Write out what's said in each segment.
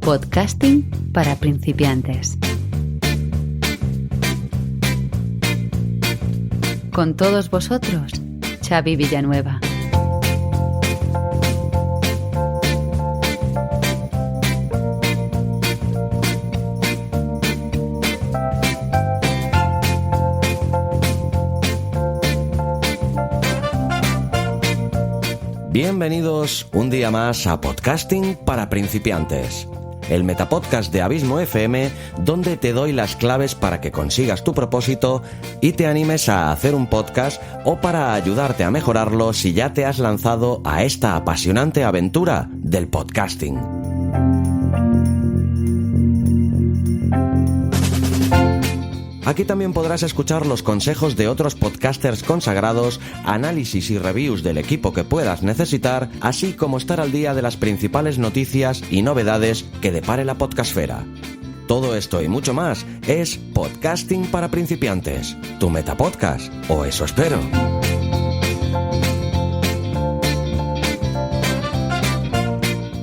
Podcasting para principiantes. Con todos vosotros, Xavi Villanueva. Bienvenidos un día más a Podcasting para principiantes, el metapodcast de Abismo FM, donde te doy las claves para que consigas tu propósito y te animes a hacer un podcast o para ayudarte a mejorarlo si ya te has lanzado a esta apasionante aventura del podcasting. Aquí también podrás escuchar los consejos de otros podcasters consagrados, análisis y reviews del equipo que puedas necesitar, así como estar al día de las principales noticias y novedades que depare la podcastfera. Todo esto y mucho más es Podcasting para principiantes, tu metapodcast, o eso espero.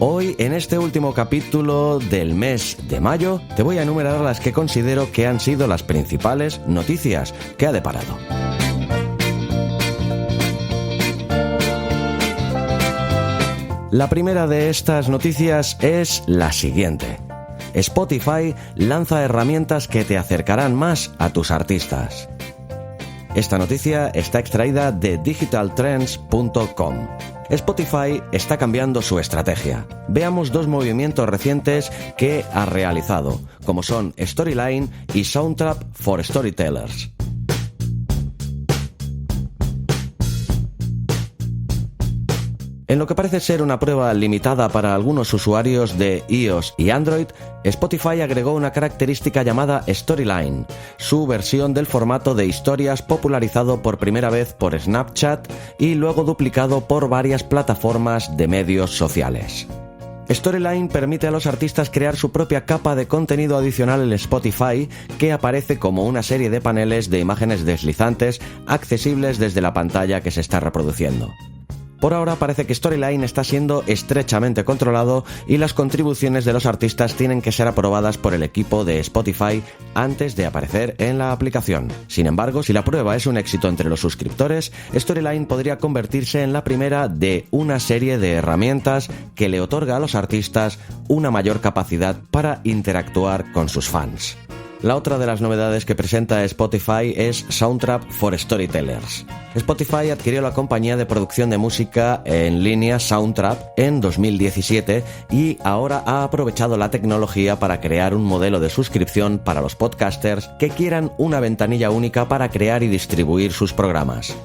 Hoy, en este último capítulo del mes de mayo, te voy a enumerar las que considero que han sido las principales noticias que ha deparado. La primera de estas noticias es la siguiente. Spotify lanza herramientas que te acercarán más a tus artistas. Esta noticia está extraída de digitaltrends.com. Spotify está cambiando su estrategia. Veamos dos movimientos recientes que ha realizado, como son Storyline y Soundtrap for Storytellers. En lo que parece ser una prueba limitada para algunos usuarios de iOS y Android, Spotify agregó una característica llamada Storyline, su versión del formato de historias popularizado por primera vez por Snapchat y luego duplicado por varias plataformas de medios sociales. Storyline permite a los artistas crear su propia capa de contenido adicional en Spotify, que aparece como una serie de paneles de imágenes deslizantes accesibles desde la pantalla que se está reproduciendo. Por ahora parece que Storyline está siendo estrechamente controlado y las contribuciones de los artistas tienen que ser aprobadas por el equipo de Spotify antes de aparecer en la aplicación. Sin embargo, si la prueba es un éxito entre los suscriptores, Storyline podría convertirse en la primera de una serie de herramientas que le otorga a los artistas una mayor capacidad para interactuar con sus fans. La otra de las novedades que presenta Spotify es Soundtrap for Storytellers. Spotify adquirió la compañía de producción de música en línea Soundtrap en 2017 y ahora ha aprovechado la tecnología para crear un modelo de suscripción para los podcasters que quieran una ventanilla única para crear y distribuir sus programas.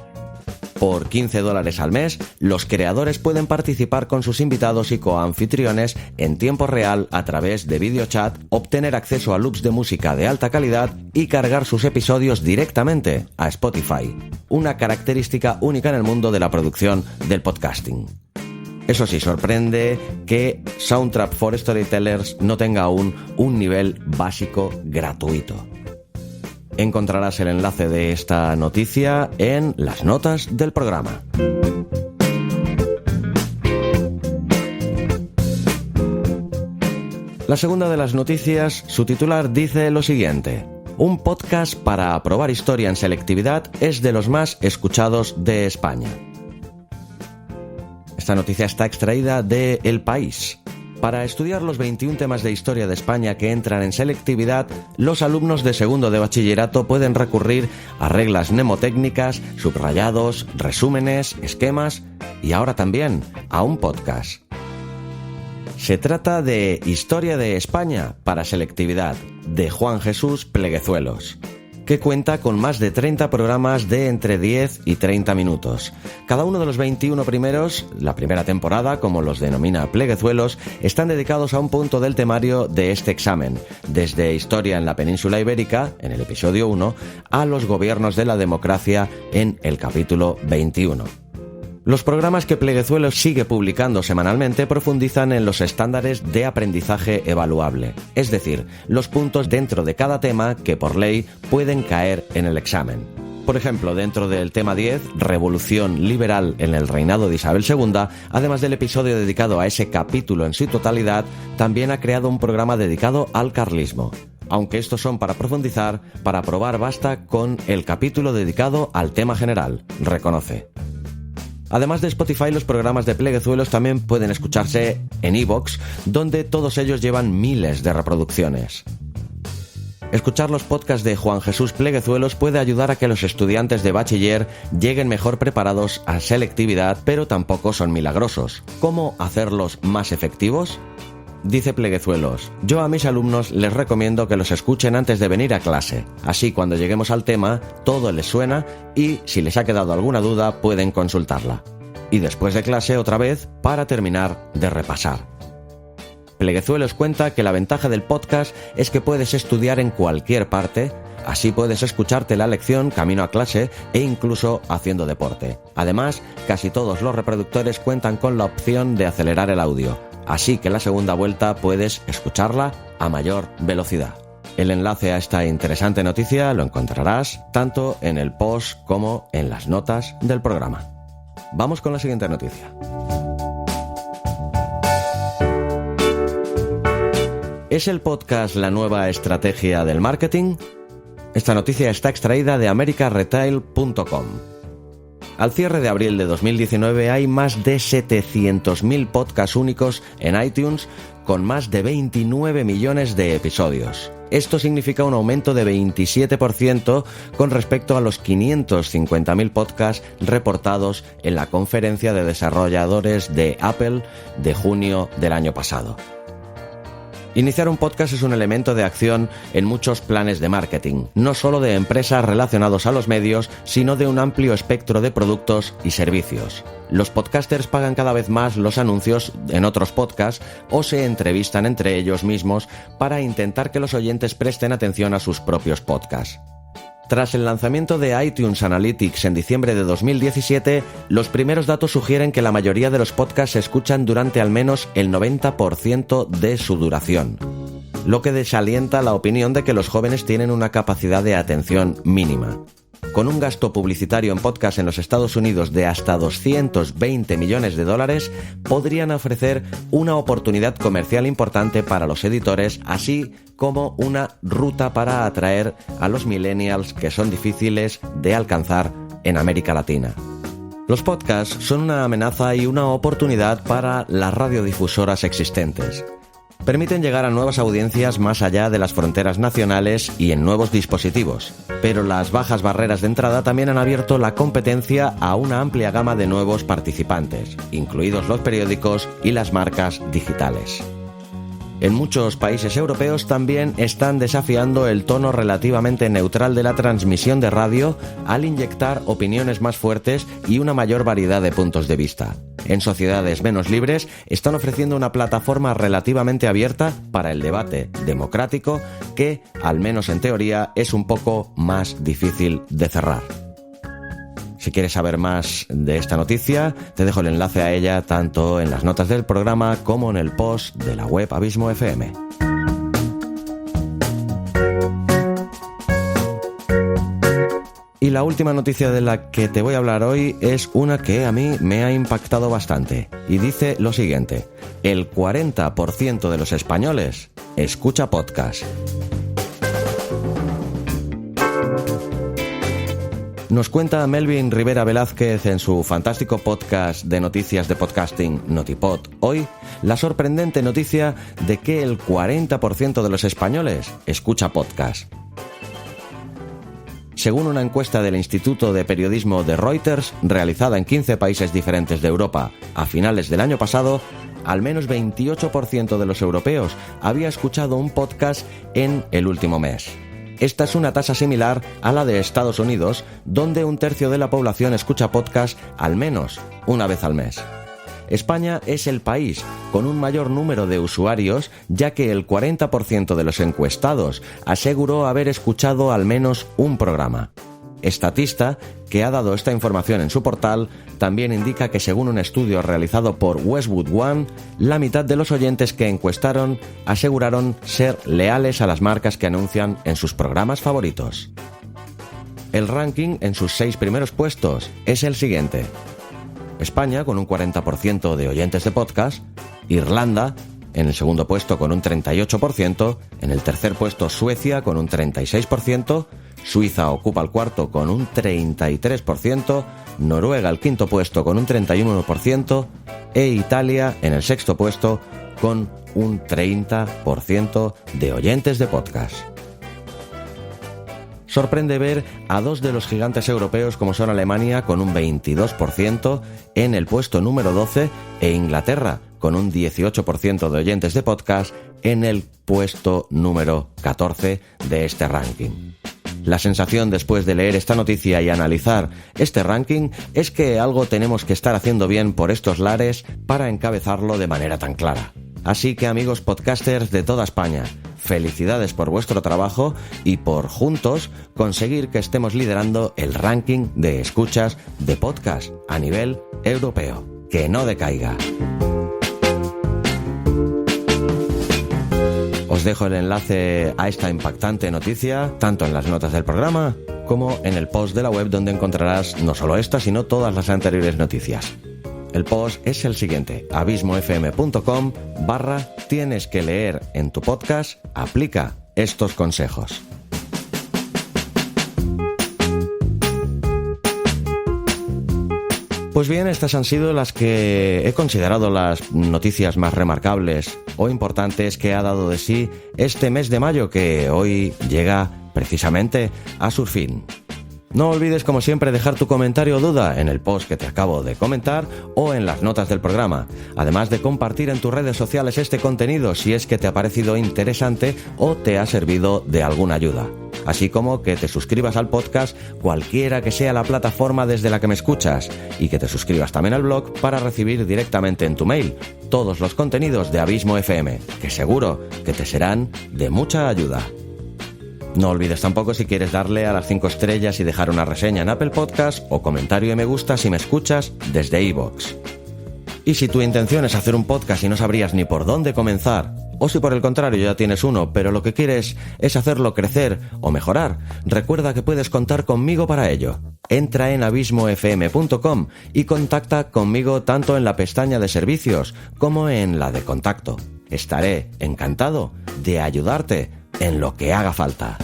Por $15 al mes, los creadores pueden participar con sus invitados y coanfitriones en tiempo real a través de videochat, obtener acceso a loops de música de alta calidad y cargar sus episodios directamente a Spotify, una característica única en el mundo de la producción del podcasting. Eso sí, sorprende que Soundtrap for Storytellers no tenga aún un nivel básico gratuito. Encontrarás el enlace de esta noticia en las notas del programa. La segunda de las noticias, su titular dice lo siguiente: un podcast para aprobar historia en selectividad es de los más escuchados de España. Esta noticia está extraída de El País. Para estudiar los 21 temas de historia de España que entran en selectividad, los alumnos de segundo de bachillerato pueden recurrir a reglas mnemotécnicas, subrayados, resúmenes, esquemas y ahora también a un podcast. Se trata de Historia de España para selectividad, de Juan Jesús Pleguezuelos, que cuenta con más de 30 programas de entre 10 y 30 minutos. Cada uno de los 21 primeros, la primera temporada, como los denomina Pleguezuelos, están dedicados a un punto del temario de este examen, desde Historia en la península ibérica, en el episodio 1, a los gobiernos de la democracia, en el capítulo 21. Los programas que Pleguezuelos sigue publicando semanalmente profundizan en los estándares de aprendizaje evaluable, es decir, los puntos dentro de cada tema que por ley pueden caer en el examen. Por ejemplo, dentro del tema 10, Revolución Liberal en el reinado de Isabel II, además del episodio dedicado a ese capítulo en su totalidad, también ha creado un programa dedicado al carlismo. Aunque estos son para profundizar, para probar basta con el capítulo dedicado al tema general, reconoce. Además de Spotify, los programas de Pleguezuelos también pueden escucharse en iVoox, donde todos ellos llevan miles de reproducciones. Escuchar los podcasts de Juan Jesús Pleguezuelos puede ayudar a que los estudiantes de bachiller lleguen mejor preparados a selectividad, pero tampoco son milagrosos. ¿Cómo hacerlos más efectivos? Dice Pleguezuelos: yo a mis alumnos les recomiendo que los escuchen antes de venir a clase. Así cuando lleguemos al tema, todo les suena y si les ha quedado alguna duda pueden consultarla. Y después de clase otra vez para terminar de repasar. Pleguezuelos cuenta que la ventaja del podcast es que puedes estudiar en cualquier parte, así puedes escucharte la lección camino a clase e incluso haciendo deporte. Además, casi todos los reproductores cuentan con la opción de acelerar el audio, así que la segunda vuelta puedes escucharla a mayor velocidad. El enlace a esta interesante noticia lo encontrarás tanto en el post como en las notas del programa. Vamos con la siguiente noticia. ¿Es el podcast la nueva estrategia del marketing? Esta noticia está extraída de americaretail.com. Al cierre de abril de 2019 hay más de 700.000 podcasts únicos en iTunes con más de 29 millones de episodios. Esto significa un aumento de 27% con respecto a los 550.000 podcasts reportados en la conferencia de desarrolladores de Apple de junio del año pasado. Iniciar un podcast es un elemento de acción en muchos planes de marketing, no solo de empresas relacionados a los medios, sino de un amplio espectro de productos y servicios. Los podcasters pagan cada vez más los anuncios en otros podcasts o se entrevistan entre ellos mismos para intentar que los oyentes presten atención a sus propios podcasts. Tras el lanzamiento de iTunes Analytics en diciembre de 2017, los primeros datos sugieren que la mayoría de los podcasts se escuchan durante al menos el 90% de su duración, lo que desalienta la opinión de que los jóvenes tienen una capacidad de atención mínima. Con un gasto publicitario en podcast en los Estados Unidos de hasta $220 millones, podrían ofrecer una oportunidad comercial importante para los editores, así como una ruta para atraer a los millennials que son difíciles de alcanzar en América Latina. Los podcasts son una amenaza y una oportunidad para las radiodifusoras existentes. Permiten llegar a nuevas audiencias más allá de las fronteras nacionales y en nuevos dispositivos, pero las bajas barreras de entrada también han abierto la competencia a una amplia gama de nuevos participantes, incluidos los periódicos y las marcas digitales. En muchos países europeos también están desafiando el tono relativamente neutral de la transmisión de radio al inyectar opiniones más fuertes y una mayor variedad de puntos de vista. En sociedades menos libres están ofreciendo una plataforma relativamente abierta para el debate democrático que, al menos en teoría, es un poco más difícil de cerrar. Si quieres saber más de esta noticia, te dejo el enlace a ella tanto en las notas del programa como en el post de la web Abismo FM. Y la última noticia de la que te voy a hablar hoy es una que a mí me ha impactado bastante. Y dice lo siguiente: el 40% de los españoles escucha podcast. Nos cuenta Melvin Rivera Velázquez en su fantástico podcast de noticias de podcasting Notipod hoy la sorprendente noticia de que el 40% de los españoles escucha podcast. Según una encuesta del Instituto de Periodismo de Reuters, realizada en 15 países diferentes de Europa a finales del año pasado, al menos 28% de los europeos había escuchado un podcast en el último mes. Esta es una tasa similar a la de Estados Unidos, donde un tercio de la población escucha podcast al menos una vez al mes. España es el país con un mayor número de usuarios, ya que el 40% de los encuestados aseguró haber escuchado al menos un programa. Statista, que ha dado esta información en su portal, también indica que según un estudio realizado por Westwood One, la mitad de los oyentes que encuestaron aseguraron ser leales a las marcas que anuncian en sus programas favoritos. El ranking en sus 6 primeros puestos es el siguiente: España con un 40% de oyentes de podcast, Irlanda en el segundo puesto con un 38%, en el tercer puesto Suecia con un 36%, Suiza ocupa el cuarto con un 33%, Noruega el quinto puesto con un 31% e Italia en el sexto puesto con un 30% de oyentes de podcast. Sorprende ver a dos de los gigantes europeos como son Alemania con un 22% en el puesto número 12 e Inglaterra con un 18% de oyentes de podcast en el puesto número 14 de este ranking. La sensación después de leer esta noticia y analizar este ranking es que algo tenemos que estar haciendo bien por estos lares para encabezarlo de manera tan clara. Así que amigos podcasters de toda España, felicidades por vuestro trabajo y por juntos conseguir que estemos liderando el ranking de escuchas de podcast a nivel europeo. ¡Que no decaiga! Os dejo el enlace a esta impactante noticia, tanto en las notas del programa como en el post de la web donde encontrarás no solo esta, sino todas las anteriores noticias. El post es el siguiente: abismofm.com/tienes que leer en tu podcast, aplica estos consejos. Pues bien, estas han sido las que he considerado las noticias más remarcables o importantes que ha dado de sí este mes de mayo, que hoy llega precisamente a su fin. No olvides, como siempre, dejar tu comentario o duda en el post que te acabo de comentar o en las notas del programa, además de compartir en tus redes sociales este contenido si es que te ha parecido interesante o te ha servido de alguna ayuda. Así como que te suscribas al podcast cualquiera que sea la plataforma desde la que me escuchas y que te suscribas también al blog para recibir directamente en tu mail todos los contenidos de Abismo FM, que seguro que te serán de mucha ayuda. No olvides tampoco, si quieres, darle a las 5 estrellas y dejar una reseña en Apple Podcast o comentario y me gusta si me escuchas desde iVoox. Y si tu intención es hacer un podcast y no sabrías ni por dónde comenzar, o si por el contrario ya tienes uno, pero lo que quieres es hacerlo crecer o mejorar, recuerda que puedes contar conmigo para ello. Entra en abismofm.com y contacta conmigo tanto en la pestaña de servicios como en la de contacto. Estaré encantado de ayudarte en lo que haga falta.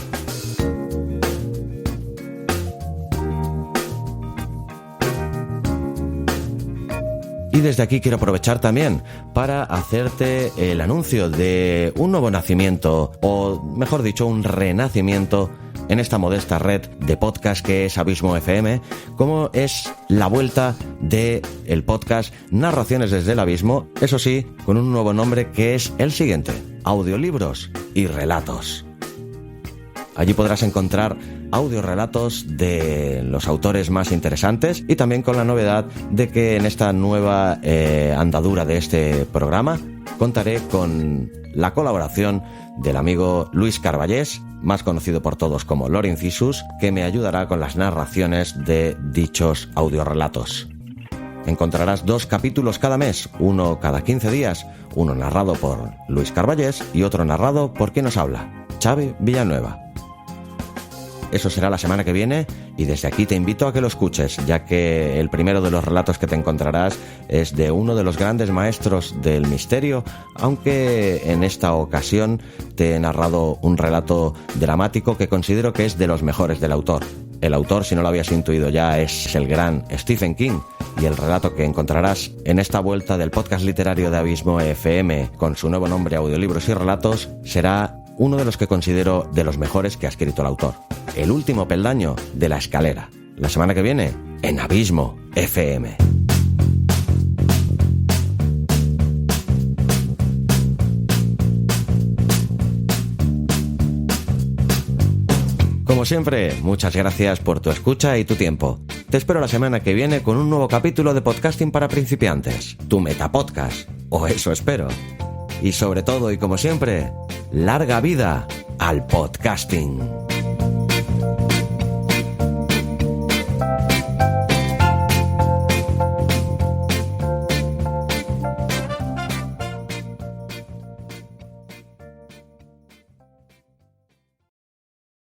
Y desde aquí quiero aprovechar también para hacerte el anuncio de un nuevo nacimiento, o mejor dicho, un renacimiento en esta modesta red de podcast que es Abismo FM, como es la vuelta del podcast Narraciones desde el Abismo, eso sí, con un nuevo nombre que es el siguiente: Audiolibros y Relatos. Allí podrás encontrar audiorelatos de los autores más interesantes y también con la novedad de que en esta nueva andadura de este programa contaré con la colaboración del amigo Luis Carballés, más conocido por todos como Lord Incisus, que me ayudará con las narraciones de dichos audiorelatos. Encontrarás 2 capítulos cada mes, uno cada 15 días, uno narrado por Luis Carballés y otro narrado por quien nos habla, Xavi Villanueva. Eso será la semana que viene y desde aquí te invito a que lo escuches, ya que el primero de los relatos que te encontrarás es de uno de los grandes maestros del misterio, aunque en esta ocasión te he narrado un relato dramático que considero que es de los mejores del autor. El autor, si no lo habías intuido ya, es el gran Stephen King, y el relato que encontrarás en esta vuelta del podcast literario de Abismo FM con su nuevo nombre Audiolibros y Relatos será uno de los que considero de los mejores que ha escrito el autor. El último peldaño de la escalera. La semana que viene, en Abismo FM. Como siempre, muchas gracias por tu escucha y tu tiempo. Te espero la semana que viene con un nuevo capítulo de Podcasting para Principiantes, tu metapodcast, o eso espero. Y sobre todo, y como siempre, larga vida al podcasting.